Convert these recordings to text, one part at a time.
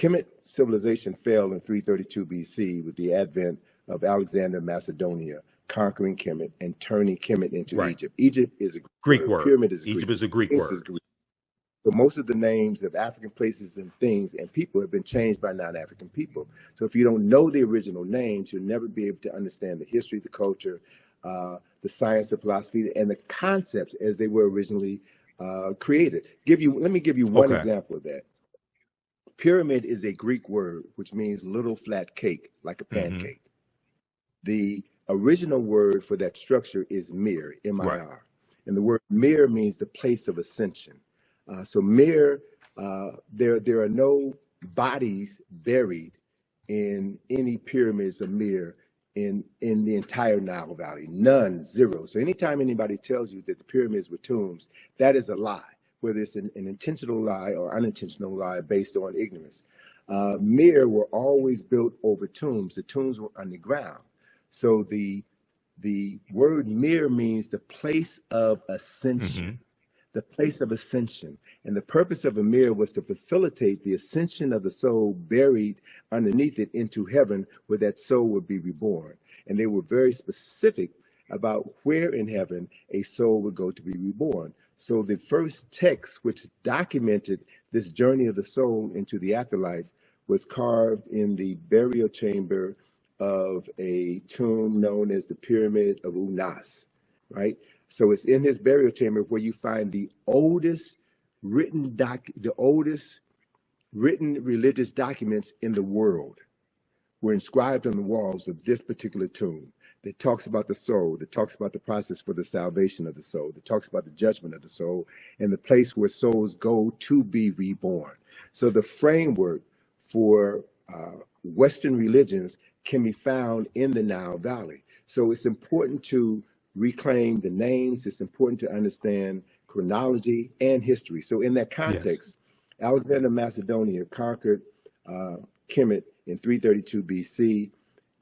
Kemet civilization fell in 332 BC with the advent of Alexander of Macedonia conquering Kemet and turning Kemet into Right. Egypt. Egypt is a Greek word. Pyramid is Egypt Greek. is a Greek This word. is Greek. So most of the names of African places and things and people have been changed by non-African people. So if you don't know the original names, you'll never be able to understand the history, the culture, the science, the philosophy, and the concepts as they were originally created. Let me give you one Okay. example of that. Pyramid is a Greek word which means little flat cake, like a pancake. The original word for that structure is mir, M-I-R. Right. And the word mir means the place of ascension. So mir, there are no bodies buried in any pyramids of mir in the entire Nile Valley. None, zero. So anytime anybody tells you that the pyramids were tombs, that is a lie, whether it's an intentional lie or unintentional lie based on ignorance. Mir were always built over tombs. The tombs were underground. So the word mir means the place of ascension. The place of ascension. And the purpose of a mir was to facilitate the ascension of the soul buried underneath it into heaven, where that soul would be reborn. And they were very specific about where in heaven a soul would go to be reborn. So the first text which documented this journey of the soul into the afterlife was carved in the burial chamber of a tomb known as the Pyramid of Unas, right? So it's in his burial chamber where you find the oldest written religious documents in the world were inscribed on the walls of this particular tomb that talks about the soul, that talks about the process for the salvation of the soul, that talks about the judgment of the soul, and the place where souls go to be reborn. So the framework for Western religions can be found in the Nile Valley. So it's important to reclaim the names. It's important to understand chronology and history. So in that context, Alexander of Macedonia conquered Kemet in 332 BC,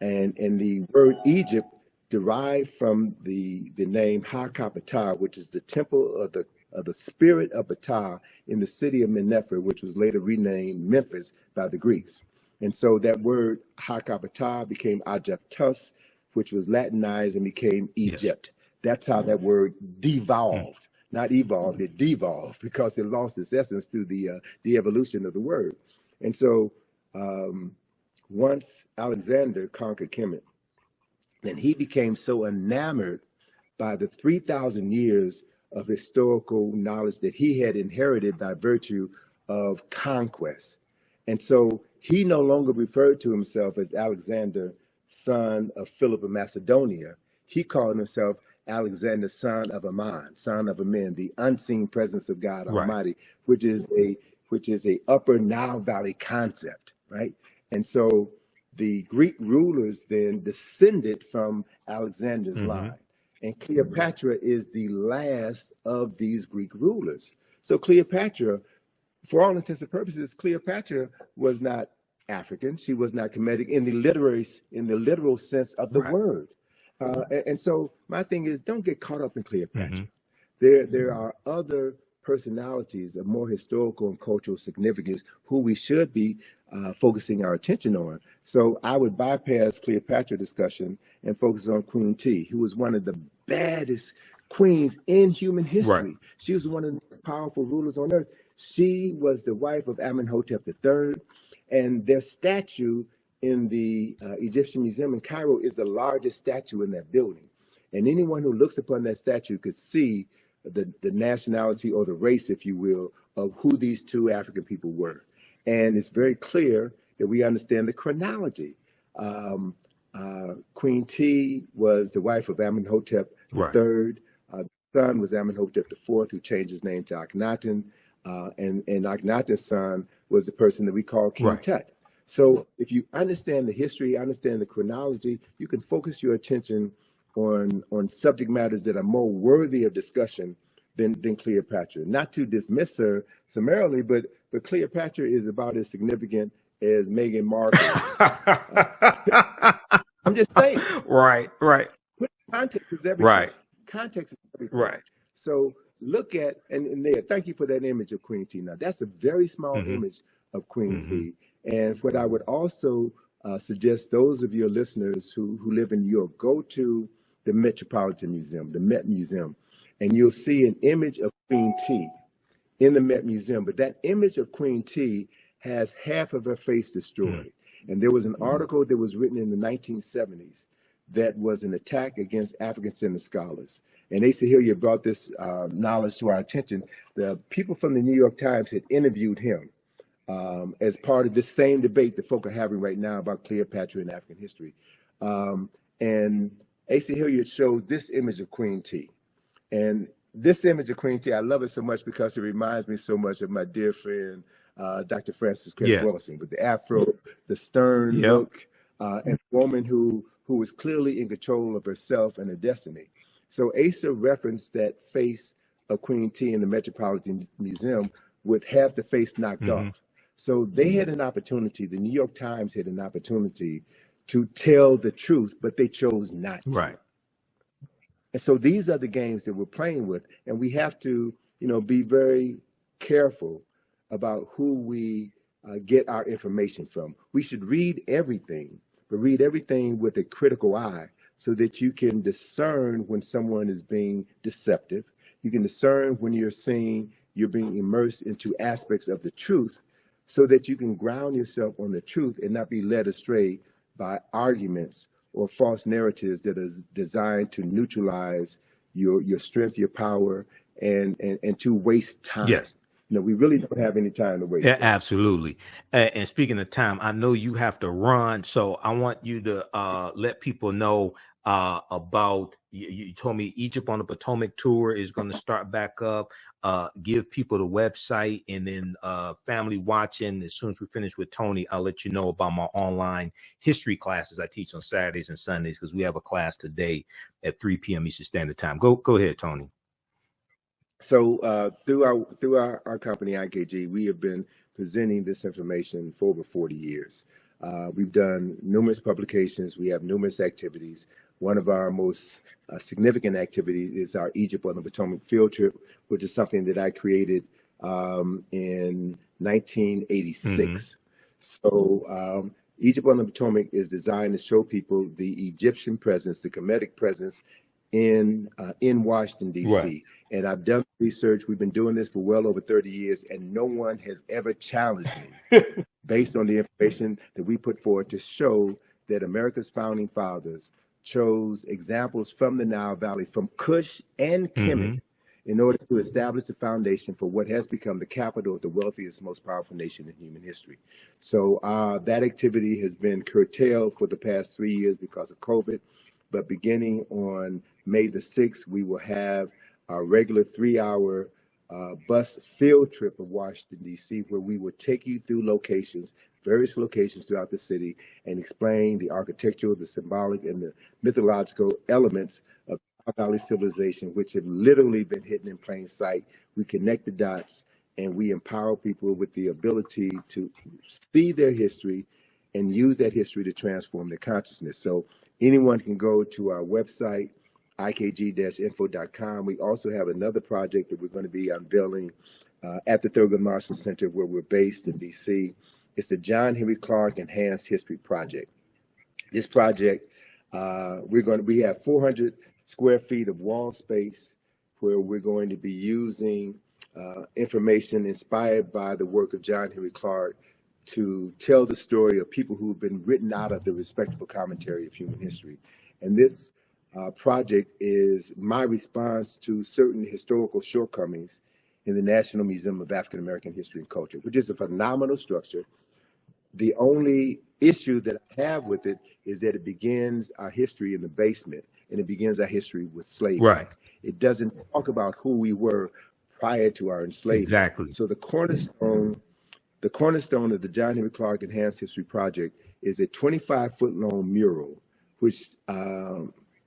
and the word Egypt derived from the name Hekaptah, which is the temple of the spirit of Ptah in the city of Mennefer, which was later renamed Memphis by the Greeks. And so that word Hekaptah became Aigyptos, which was Latinized and became Egypt. That's how that word devolved, not evolved, it devolved because it lost its essence through the evolution of the word. And so once Alexander conquered Kemet, then he became so enamored by the 3,000 years of historical knowledge that he had inherited by virtue of conquest. And so he no longer referred to himself as Alexander, son of Philip of Macedonia. He called himself Alexander, son of Ammon, son of Amen, the unseen presence of God Almighty, which is a upper Nile Valley concept, right? And so the Greek rulers then descended from Alexander's line. And Cleopatra is the last of these Greek rulers. So Cleopatra, for all intents and purposes, Cleopatra was not African. She was not Kemetic in the literal sense of the word. And so my thing is, don't get caught up in Cleopatra. There are other personalities of more historical and cultural significance who we should be focusing our attention on. So I would bypass Cleopatra discussion and focus on Queen Tiye, who was one of the baddest queens in human history. She was one of the most powerful rulers on earth. She was the wife of Imhotep III, and their statue in the Egyptian Museum in Cairo is the largest statue in that building. And anyone who looks upon that statue could see the nationality or the race, if you will, of who these two African people were. And it's very clear that we understand the chronology. Queen Tiye was the wife of Amenhotep III. The son was Amenhotep IV, who changed his name to Akhenaten. And Akhenaten's son was the person that we call King Tut. So if you understand the history, understand the chronology, you can focus your attention on subject matters that are more worthy of discussion than Cleopatra. Not to dismiss her summarily, but Cleopatra is about as significant as Meghan Markle. I'm just saying. Right. Context is everything. Context is everything. So look at, and there, thank you for that image of Queen Tiye. Now, that's a very small image of Queen T. And what I would also suggest those of your listeners who live in New York, go to the Metropolitan Museum, the Met Museum, and you'll see an image of Queen T in the Met Museum. But that image of Queen T has half of her face destroyed. And there was an article that was written in the 1970s that was an attack against African-centered scholars. And Asa Hilliard brought this knowledge to our attention. The people from the New York Times had interviewed him as part of this same debate that folk are having right now about Cleopatra and African history. And Asa Hilliard showed this image of Queen T. And this image of Queen T, I love it so much because it reminds me so much of my dear friend, Dr. Francis Chris Wilson, with the afro, the stern look, and a woman who was clearly in control of herself and her destiny. So Asa referenced that face of Queen T in the Metropolitan Museum with half the face knocked off. So they had an opportunity, the New York Times had an opportunity to tell the truth, but they chose not to. Right. And so these are the games that we're playing with, and we have to, be very careful about who we get our information from. We should read everything, but read everything with a critical eye so that you can discern when someone is being deceptive. You can discern when you're being immersed into aspects of the truth so that you can ground yourself on the truth and not be led astray by arguments or false narratives that are designed to neutralize your strength, your power, and to waste time. Yes. We really don't have any time to waste. Yeah, absolutely. And speaking of time, I know you have to run, so I want you to let people know about, you told me Egypt on the Potomac Tour is going to start back up. Give people the website, and then family watching. As soon as we finish with Tony, I'll let you know about my online history classes I teach on Saturdays and Sundays, because we have a class today at 3 p.m. Eastern Standard Time. Go ahead, Tony. So through our company, IKG, we have been presenting this information for over 40 years. We've done numerous publications. We have numerous activities. One of our most significant activities is our Egypt on the Potomac field trip, which is something that I created in 1986. So Egypt on the Potomac is designed to show people the Egyptian presence, the Kemetic presence in Washington, D.C. Right. And I've done research. We've been doing this for well over 30 years, and no one has ever challenged me based on the information that we put forward to show that America's founding fathers chose examples from the Nile Valley, from Kush and Kemet, in order to establish the foundation for what has become the capital of the wealthiest, most powerful nation in human history. So that activity has been curtailed for the past 3 years because of COVID. But beginning on May the 6th, we will have our regular 3-hour bus field trip of Washington, D.C., where we will take you through various locations throughout the city, and explain the architectural, the symbolic, and the mythological elements of Nile Valley civilization, which have literally been hidden in plain sight. We connect the dots, and we empower people with the ability to see their history and use that history to transform their consciousness. So anyone can go to our website, ikg-info.com. We also have another project that we're going to be unveiling at the Thurgood Marshall Center, where we're based in D.C. It's the John Henry Clark Enhanced History Project. This project, we have 400 square feet of wall space where we're going to be using information inspired by the work of John Henry Clark to tell the story of people who've been written out of the respectable commentary of human history. And this project is my response to certain historical shortcomings in the National Museum of African American History and Culture, which is a phenomenal structure. The only issue that I have with it is that it begins our history in the basement, and it begins our history with slavery. Right. It doesn't talk about who we were prior to our enslavement. Exactly. So the cornerstone of the John Henry Clark Enhanced History Project is a 25-foot long mural, which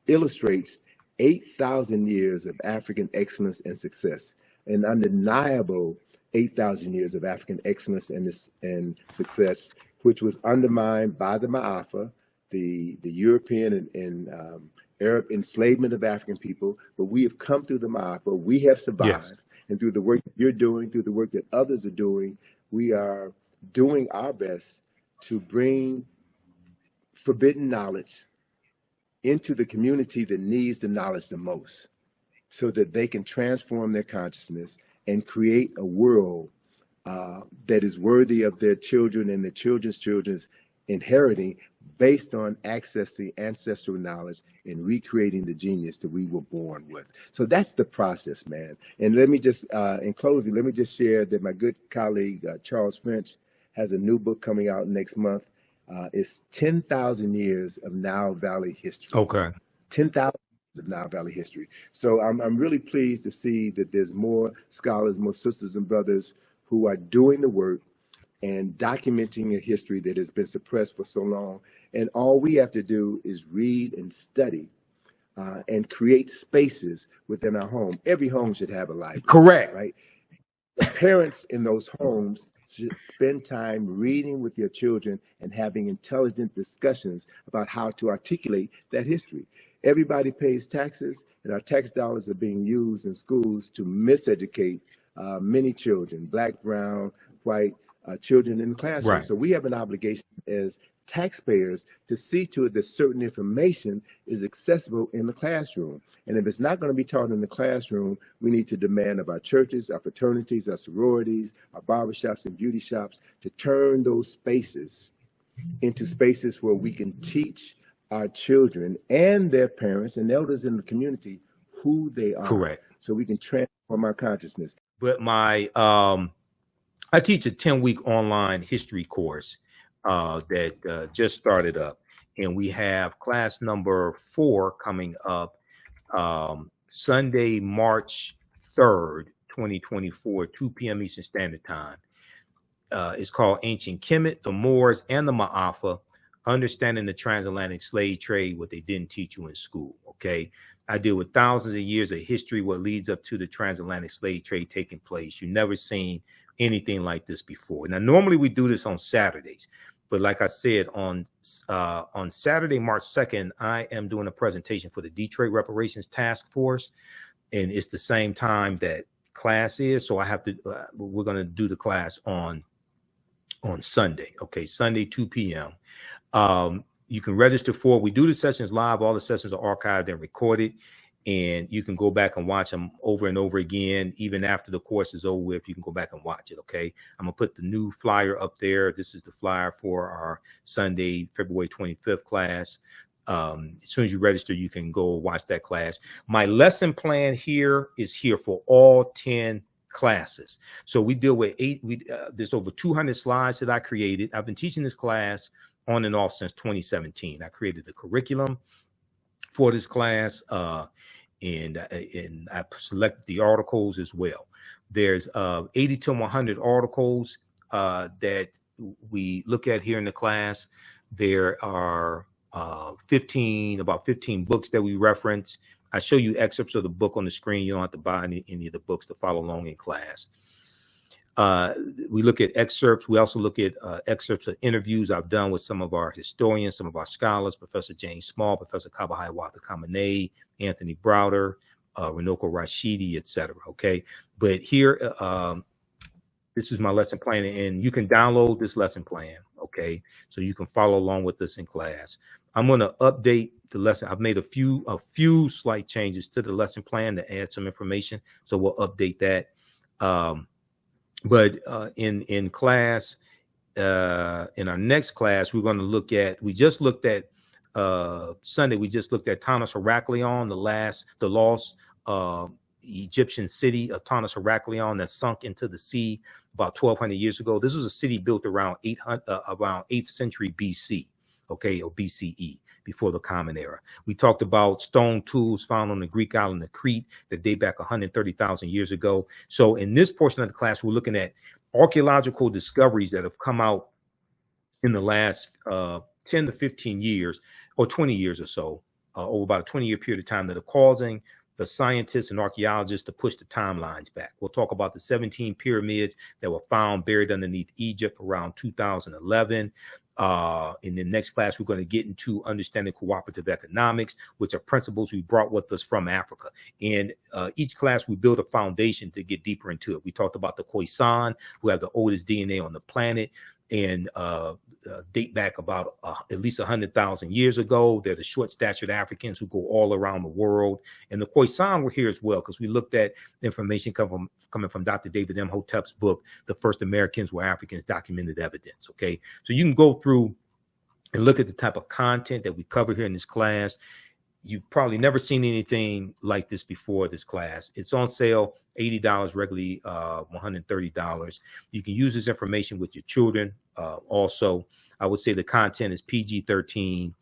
illustrates 8,000 years of African excellence and success, an undeniable 8,000 years of African excellence and success, which was undermined by the Ma'afa, the European and Arab enslavement of African people. But we have come through the Ma'afa. We have survived. Yes. And through the work that you're doing, through the work that others are doing, we are doing our best to bring forbidden knowledge into the community that needs the knowledge the most, so that they can transform their consciousness and create a world that is worthy of their children and their children's children's inheriting, based on accessing ancestral knowledge and recreating the genius that we were born with. So that's the process, man. And let me just, in closing, let me just share that my good colleague, Charles French, has a new book coming out next month. It's 10,000 years of Nile Valley history. Okay. 10,000 of Nile Valley history. So I'm really pleased to see that there's more scholars, more sisters and brothers who are doing the work and documenting a history that has been suppressed for so long. And all we have to do is read and study and create spaces within our home. Every home should have a library. Correct. Right? The parents in those homes should spend time reading with your children and having intelligent discussions about how to articulate that history. Everybody pays taxes, and our tax dollars are being used in schools to miseducate many children, black, brown, white, children in the classroom. Right. So we have an obligation as taxpayers to see to it that certain information is accessible in the classroom. And if it's not going to be taught in the classroom, we need to demand of our churches, our fraternities, our sororities, our barbershops and beauty shops to turn those spaces into spaces where we can teach our children and their parents and elders in the community who they are. Correct. So we can transform our consciousness. But my I teach a 10-week online history course that just started up, and we have class number 4 coming up Sunday, March 3rd, 2024, 2 p.m. Eastern Standard Time. It's called Ancient Kemet, the Moors, and the Ma'afa, Understanding the Transatlantic Slave Trade, what they didn't teach you in school. Okay. I deal with thousands of years of history, what leads up to the transatlantic slave trade taking place. You've never seen anything like this before. Now, normally we do this on Saturdays, but like I said, on Saturday, March 2nd, I am doing a presentation for the Detroit Reparations Task Force, and it's the same time that class is. So I have to, we're going to do the class on Sunday. Okay. Sunday, 2 p.m. You can register for it. We do the sessions live. All the sessions are archived and recorded, and you can go back and watch them over and over again. Even after the course is over with, you can go back and watch it. Okay. I'm going to put the new flyer up there. This is the flyer for our Sunday, February 25th class. As soon as you register, you can go watch that class. My lesson plan here is here for all 10 classes. So we deal with there's over 200 slides that I created. I've been teaching this class on and off since 2017. I created the curriculum for this class, and I selected the articles as well. There's 80 to 100 articles that we look at here in the class. There are about 15 books that we reference. I show you excerpts of the book on the screen. You don't have to buy any of the books to follow along in class. We look at excerpts. We also look at excerpts of interviews I've done with some of our historians, some of our scholars, Professor James Small, Professor Kabahai Watha Khamenei, Anthony Browder, Runoko Rashidi, etc. Okay. But here, this is my lesson plan, and you can download this lesson plan. Okay. So you can follow along with us in class. I'm going to update the lesson. I've made a few slight changes to the lesson plan to add some information. So we'll update that. But in class, in our next class, we're going to look at, we just looked at Sunday, we just looked at Tanis Heraklion, the lost Egyptian city of Tanis Heraklion that sunk into the sea about 1,200 years ago. This was a city built around 8th century BC, okay, or BCE, before the Common Era. We talked about stone tools found on the Greek island of Crete that date back 130,000 years ago. So in this portion of the class, we're looking at archaeological discoveries that have come out in the last 10 to 15 years or 20 years or so, over about a 20-year period of time, that are causing the scientists and archaeologists to push the timelines back. We'll talk about the 17 pyramids that were found buried underneath Egypt around 2011. In the next class, we're going to get into understanding cooperative economics, which are principles we brought with us from Africa. And each class, we build a foundation to get deeper into it. We talked about the Khoisan, who have the oldest DNA on the planet, and date back about at least 100,000 years ago. They're the short-statured Africans who go all around the world. And the Khoisan were here as well, because we looked at information coming from Dr. David Imhotep's book, The First Americans Were Africans, Documented Evidence, okay? So you can go through and look at the type of content that we cover here in this class. You've probably never seen anything like this before this class. It's on sale, $80, regularly $130. You can use this information with your children. Also, I would say the content is PG-13,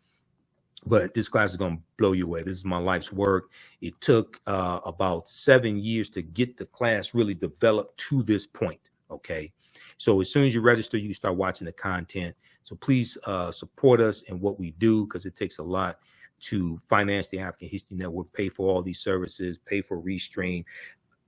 but this class is going to blow you away. This is my life's work. It took about 7 years to get the class really developed to this point, okay? So as soon as you register, you can start watching the content. So please support us in what we do, because it takes a lot to finance the African History Network, pay for all these services, pay for Restream.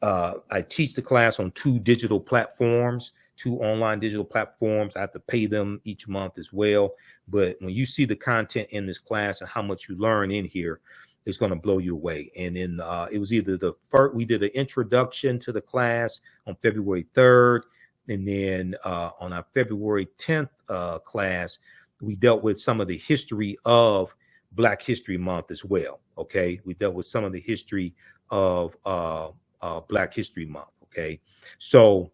I teach the class on 2 digital platforms, 2 online digital platforms. I have to pay them each month as well. But when you see the content in this class and how much you learn in here, it's going to blow you away. And then it was either the first, we did an introduction to the class on February 3rd. And then on our February 10th class, we dealt with some of the history of Black History Month as well. Okay, we dealt with some of the history of Black History Month. Okay, so,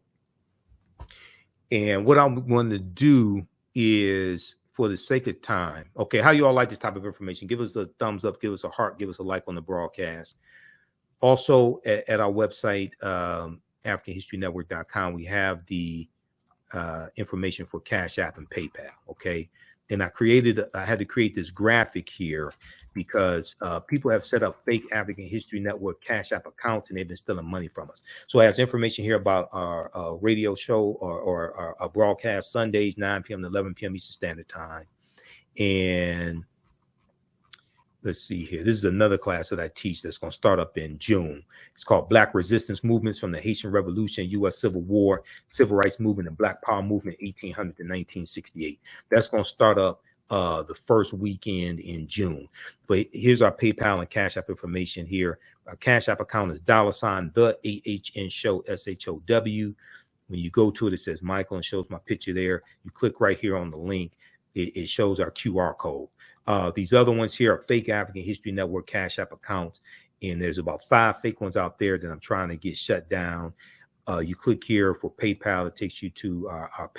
and what I'm going to do is, for the sake of time, okay, how you all like this type of information? Give us a thumbs up, give us a heart, give us a like on the broadcast. Also, at our website, AfricanHistoryNetwork.com, we have the information for Cash App and PayPal. Okay. And I had to create this graphic here because people have set up fake African History Network Cash App accounts, and they've been stealing money from us. So it has information here about our radio show or our broadcast Sundays, 9 p.m. to 11 p.m. Eastern Standard Time. And let's see here. This is another class that I teach that's going to start up in June. It's called Black Resistance Movements from the Haitian Revolution, U.S. Civil War, Civil Rights Movement, and Black Power Movement, 1800 to 1968. That's going to start up the first weekend in June. But here's our PayPal and Cash App information here. Our Cash App account is $ the AHN show, SHOW. When you go to it, it says Michael and shows my picture there. You click right here on the link. It shows our QR code. These other ones here are fake African History Network Cash App accounts, and there's about 5 fake ones out there that I'm trying to get shut down. You click here for PayPal. It takes you to our